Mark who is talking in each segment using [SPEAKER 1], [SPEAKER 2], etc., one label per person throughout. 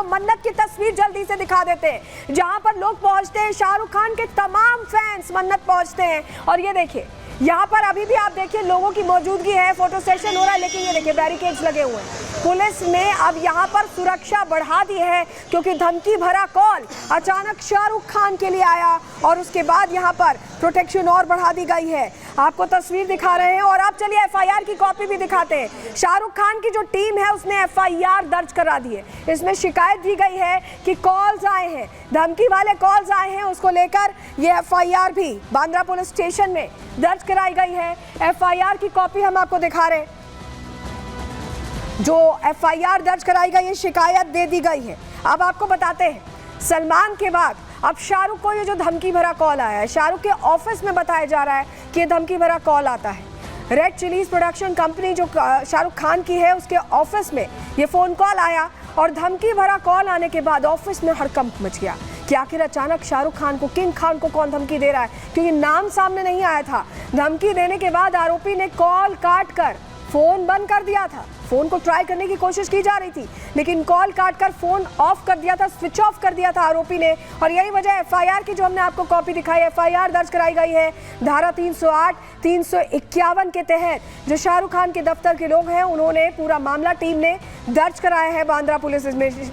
[SPEAKER 1] मन्नत की तस्वीर जल्दी से दिखा देते हैं, जहां पर लोग पहुंचते हैं, शाहरुख खान के तमाम फैंस मन्नत पहुंचते हैं। और ये देखिए यहाँ पर अभी भी आप देखिए लोगों की मौजूदगी है, फोटो सेशन हो रहा है, लेकिन ये देखिए बैरिकेड्स लगे हुए हैं। पुलिस ने अब यहाँ पर सुरक्षा बढ़ा दी है क्योंकि धमकी भरा कॉल अचानक शाहरुख खान के लिए आया और उसके बाद यहाँ पर प्रोटेक्शन और बढ़ा दी गई है। आपको तस्वीर दिखा रहे हैं और आप चलिए एफआईआर की कॉपी भी दिखाते हैं। शाहरुख खान की जो टीम है उसने एफआईआर दर्ज करा दी है। इसमें शिकायत दी गई है कि कॉल्स आए हैं, धमकी वाले कॉल्स आए हैं, उसको लेकर ये एफआईआर भी बांद्रा पुलिस स्टेशन में दर्ज कराई गई है। एफआईआर की कॉपी हम आपको दिखा रहे हैं। जो एफआईआर दर्ज कराई गई है, शिकायत दे दी गई है। अब आपको बताते हैं, सलमान के बाद अब शाहरुख को ये जो धमकी भरा कॉल आया है, शाहरुख के ऑफिस में बताया जा रहा है कि ये धमकी भरा कॉल आता है। रेड चिलीज प्रोडक्शन कंपनी जो शाहरुख खान की है, उसके ऑफिस में ये फोन कॉल आया और धमकी भरा कॉल आने के बाद ऑफिस में हड़कंप मच गया कि आखिर अचानक शाहरुख खान को, किंग खान को कौन धमकी दे रहा है, क्योंकि नाम सामने नहीं आया था। धमकी देने के बाद आरोपी ने कॉल काट कर फोन बंद कर दिया था। फोन को ट्राई करने की कोशिश की जा रही थी, लेकिन कॉल काटकर फोन ऑफ कर दिया था, स्विच ऑफ कर दिया था आरोपी ने। और यही वजह एफआईआर की जो हमने आपको कॉपी दिखाई, एफआईआर दर्ज कराई गई है धारा 308, 351 के तहत। जो शाहरुख खान के दफ्तर के लोग हैं, उन्होंने पूरा मामला टीम ने दर्ज कराया है बांद्रा पुलिस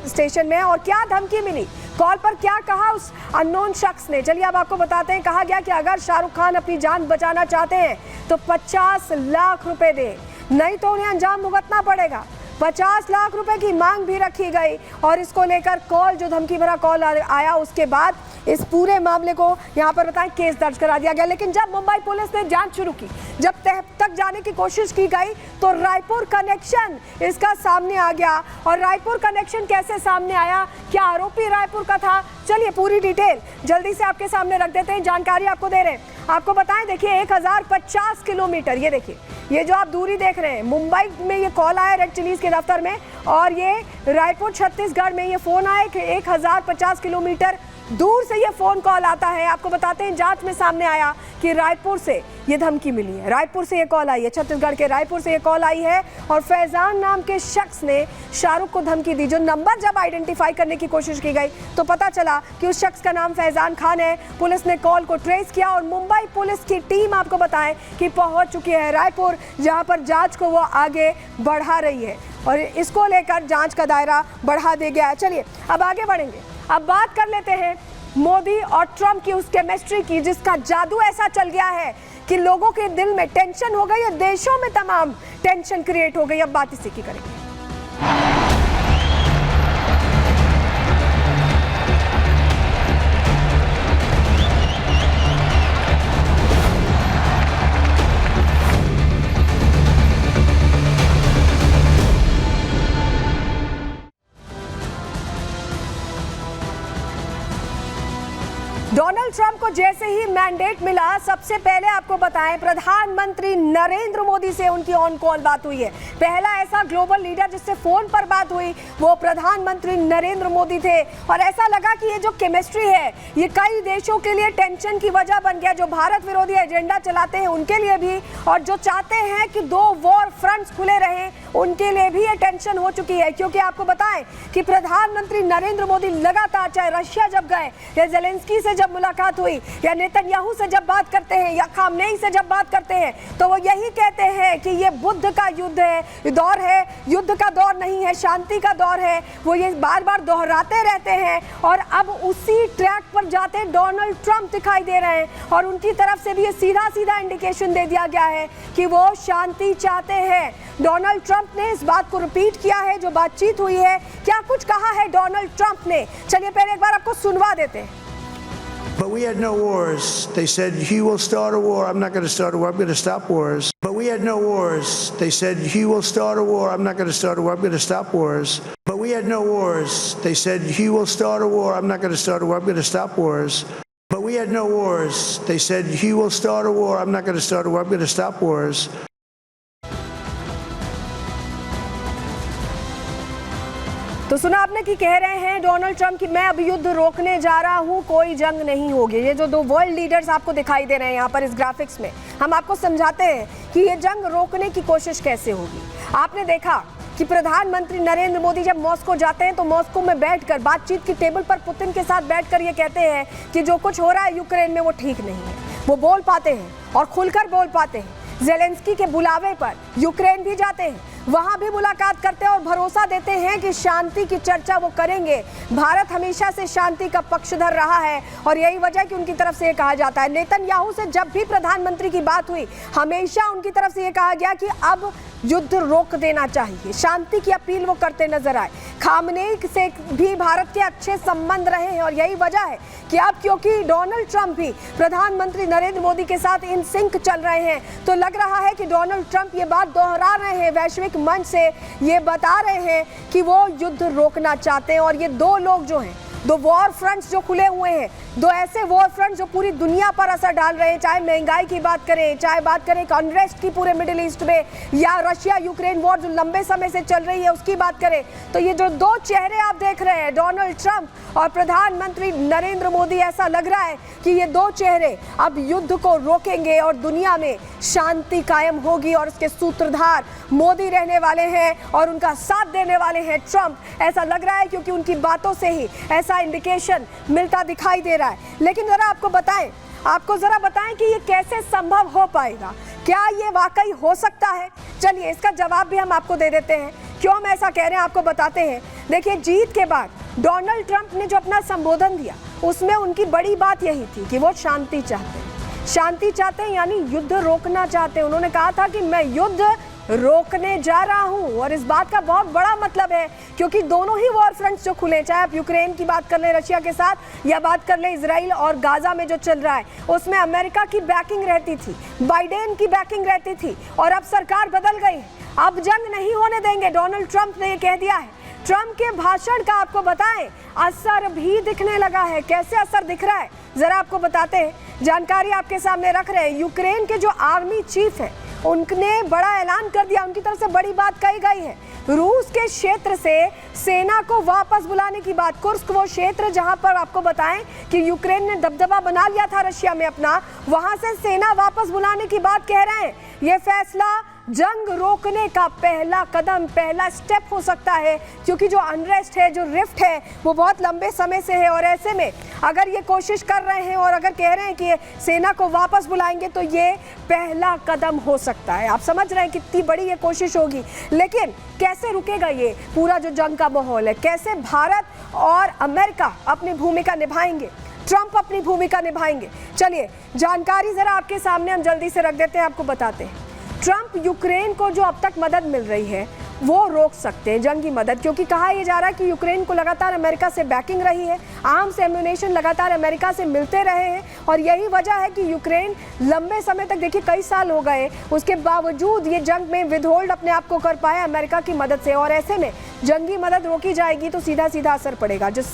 [SPEAKER 1] स्टेशन में। और क्या धमकी मिली, कॉल पर क्या कहा उस अननोन शख्स ने, चलिए अब आपको बताते हैं। कहा गया कि अगर शाहरुख खान अपनी जान बचाना चाहते हैं तो 50 लाख रुपए दें, नहीं तो उन्हें अंजाम भुगतना पड़ेगा। 50 लाख रुपए की मांग भी रखी गई। और इसको लेकर कॉल, जो धमकी भरा कॉल आया, उसके बाद इस पूरे मामले को यहाँ पर बताएं केस दर्ज करा दिया गया। लेकिन जब मुंबई पुलिस ने जांच शुरू की, जब तह तक जाने की कोशिश की गई, तो रायपुर कनेक्शन इसका सामने आ गया। और रायपुर कनेक्शन कैसे सामने आया, क्या आरोपी रायपुर का था, चलिए पूरी डिटेल जल्दी से आपके सामने रख देते हैं, जानकारी आपको दे रहे हैं। आपको बताएं, देखिए 1050 किलोमीटर, ये देखिए ये जो आप दूरी देख रहे हैं, मुंबई में ये कॉल आया रेड चिलीज के दफ्तर में, और ये रायपुर छत्तीसगढ़ में ये फोन आया कि 1050 किलोमीटर दूर से ये फोन कॉल आता है। आपको बताते हैं, जांच में सामने आया कि रायपुर से ये धमकी मिली है, रायपुर से ये कॉल आई है, छत्तीसगढ़ के रायपुर से ये कॉल आई है। और फैजान नाम के शख्स ने शाहरुख को धमकी दी। जो नंबर जब आइडेंटिफाई करने की कोशिश की गई तो पता चला कि उस शख्स का नाम फैजान खान है। पुलिस ने कॉल को ट्रेस किया और मुंबई पुलिस की टीम आपको बताएं कि पहुंच चुकी है रायपुर, जहां पर जांच को वो आगे बढ़ा रही है और इसको लेकर जांच का दायरा बढ़ा दिया गया है। चलिए अब आगे बढ़ेंगे, अब बात कर लेते हैं मोदी और ट्रंप की, उस केमिस्ट्री की, जिसका जादू ऐसा चल गया है कि लोगों के दिल में टेंशन हो गई है, देशों में तमाम टेंशन क्रिएट हो गई। अब बात इसी की करेंगे। डोनाल्ड ट्रंप को जैसे ही मैंडेट मिला, सबसे पहले आपको बताएं, प्रधानमंत्री नरेंद्र मोदी से उनकी ऑन कॉल बात हुई है। पहला ऐसा ग्लोबल लीडर जिससे फोन पर बात हुई वो प्रधानमंत्री नरेंद्र मोदी थे। और ऐसा लगा कि ये जो केमिस्ट्री है ये कई देशों के लिए टेंशन की वजह बन गया, जो भारत विरोधी एजेंडा चलाते हैं उनके लिए भी, और जो चाहते हैं कि दो वॉर फ्रंट्स खुले रहें उनके लिए भी ये टेंशन हो चुकी है। क्योंकि आपको बताएं कि प्रधानमंत्री नरेंद्र मोदी लगातार, चाहे रशिया जब गए या जेलेंस्की से जब मुलाकात हुई या नेतन्याहू से जब बात करते हैं या खामनेई से जब बात करते हैं, तो वो यही कहते हैं कि ये बुद्ध का युद्ध है, दौर है, युद्ध का दौर नहीं है, शांति का दौर है। वो ये बार बार दोहराते रहते हैं और अब उसी ट्रैक पर जाते डोनाल्ड ट्रंप दिखाई दे रहे हैं। और उनकी तरफ से भी ये सीधा सीधा इंडिकेशन दे दिया गया है कि वो शांति चाहते हैं। डोनाल्ड ट्रंप ने इस बात को रिपीट किया है, जो बातचीत हुई है, क्या कुछ कहा है डोनाल्ड ट्रंप ने, चलिए पहले एक बार आपको सुनवा देते हैं।
[SPEAKER 2] But we had no wars. They said, he will start a war. I'm not going to start a war. I'm going to stop wars. But we had no wars. They said, he will start a war. I'm not going to start a war. I'm going to stop wars. But we had no wars. They said, he will start a war. I'm not going to start a war. I'm going to stop wars. But we had no wars. They said, he will start a war. I'm not going to start a war. I'm going to stop wars.
[SPEAKER 1] तो सुना आपने कि कह रहे हैं Donald Trump कि मैं अब युद्ध रोकने जा रहा हूं, कोई जंग नहीं होगी। ये जो दो वर्ल्ड लीडर्स आपको दिखाई दे रहे हैं यहाँ पर इस ग्राफिक्स में, हम आपको समझाते हैं कि ये जंग रोकने की कोशिश कैसे होगी। आपने देखा कि प्रधानमंत्री नरेंद्र मोदी जब मॉस्को जाते हैं तो मॉस्को में बैठकर बातचीत की टेबल पर पुतिन के साथ बैठकर ये कहते हैं कि जो कुछ हो रहा है यूक्रेन में वो ठीक नहीं है। वो बोल पाते हैं और खुलकर बोल पाते हैं। ज़ेलेंस्की के बुलावे पर यूक्रेन भी जाते हैं, वहां भी मुलाकात करते हैं और भरोसा देते हैं कि शांति की चर्चा वो करेंगे। भारत हमेशा से शांति का पक्षधर रहा है और यही वजह कि उनकी तरफ से ये कहा जाता है। नेतन्याहू से जब भी प्रधानमंत्री की बात हुई हमेशा उनकी तरफ से ये कहा गया कि अब युद्ध रोक देना चाहिए, शांति की अपील वो करते नजर आए। खामनेई से भी भारत के अच्छे संबंध रहे हैं और यही वजह है कि अब क्योंकि डोनाल्ड ट्रंप भी प्रधानमंत्री नरेंद्र मोदी के साथ इन सिंक चल रहे हैं तो लग रहा है कि डोनाल्ड ट्रंप ये बात दोहरा रहे हैं, वैश्विक मंच से ये बता रहे हैं कि वो युद्ध रोकना चाहते हैं। और ये दो लोग जो हैं, दो वॉर फ्रंट्स जो खुले हुए हैं, दो ऐसे वॉर फ्रंट जो पूरी दुनिया पर असर डाल रहे हैं, चाहे महंगाई की बात करें, चाहे बात करें अनरेस्ट की पूरे मिडिल ईस्ट में, या रशिया यूक्रेन वॉर जो लंबे समय से चल रही है उसकी बात करें, तो ये जो दो चेहरे आप देख रहे हैं, डोनाल्ड ट्रंप और प्रधानमंत्री नरेंद्र मोदी, ऐसा लग रहा है कि ये दो चेहरे अब युद्ध को रोकेंगे और दुनिया में शांति कायम होगी और उसके सूत्रधार मोदी रहने वाले हैं और उनका साथ देने वाले हैं ट्रंप। ऐसा लग रहा है क्योंकि उनकी बातों से ही ऐसा इंडिकेशन मिलता दिखाई दे रहा है। लेकिन आपको जरा बताएं कि ये कैसे संभव हो पाएगा, क्या ये वाकई हो सकता है? चलिए इसका जवाब भी हम आपको दे देते हैं। क्यों हम ऐसा कह रहे हैं आपको बताते हैं। देखिए, जीत के बाद डोनाल्ड ट्रंप ने जो अपना संबोधन दिया उसमें उनकी बड़ी बात यही थी कि वो शांति चाहते हैं, यानी युद्ध रोकना चाहते हैं। उन्होंने कहा था कि मैं युद्ध रोकने जा रहा हूं और इस बात का बहुत बड़ा मतलब है क्योंकि दोनों ही वॉर फ्रंट्स जो खुले, चाहे आप यूक्रेन की बात कर लें रशिया के साथ या बात कर लें इजराइल और गाजा में जो चल रहा है, उसमें अमेरिका की बैकिंग रहती थी, बाइडेन की बैकिंग रहती थी और अब सरकार बदल गई है। अब जंग नहीं होने देंगे, डोनाल्ड ट्रंप ने ये कह दिया है। ट्रंप के भाषण का आपको बताएं असर भी दिखने लगा है। कैसे असर दिख रहा है जरा आपको बताते हैं, जानकारी आपके सामने रख रहे हैं। यूक्रेन के जो आर्मी चीफ है उनने बड़ा ऐलान कर दिया, उनकी तरफ से बड़ी बात कही गई है। रूस के क्षेत्र से सेना को वापस बुलाने की बात। कुर्स्क वो क्षेत्र जहां पर आपको बताएं कि यूक्रेन ने दबदबा बना लिया था रशिया में अपना, वहां से सेना वापस बुलाने की बात कह रहे हैं। ये फैसला जंग रोकने का पहला कदम, पहला स्टेप हो सकता है क्योंकि जो अनरेस्ट है, जो रिफ्ट है, वो बहुत लंबे समय से है और ऐसे में अगर ये कोशिश कर रहे हैं और अगर कह रहे हैं कि सेना को वापस बुलाएंगे तो ये पहला कदम हो सकता है। आप समझ रहे हैं कितनी बड़ी ये कोशिश होगी। लेकिन कैसे रुकेगा ये पूरा जो जंग का माहौल है, कैसे भारत और अमेरिका अपनी भूमिका निभाएंगे, ट्रंप अपनी भूमिका निभाएंगे? चलिए जानकारी जरा आपके सामने हम जल्दी से रख देते हैं, आपको बताते हैं। ट्रंप यूक्रेन को जो अब तक मदद मिल रही है वो रोक सकते हैं, जंगी मदद, क्योंकि कहा यह जा रहा है कि यूक्रेन को लगातार अमेरिका से बैकिंग रही है, आर्म्स एम्यूनेशन लगातार अमेरिका से मिलते रहे हैं और यही वजह है कि यूक्रेन लंबे समय तक, देखिए कई साल हो गए, उसके बावजूद ये जंग में विदहोल्ड अपने आप को कर पाया अमेरिका की मदद से। और ऐसे में जंगी मदद रोकी जाएगी तो सीधा सीधा असर पड़ेगा, जिससे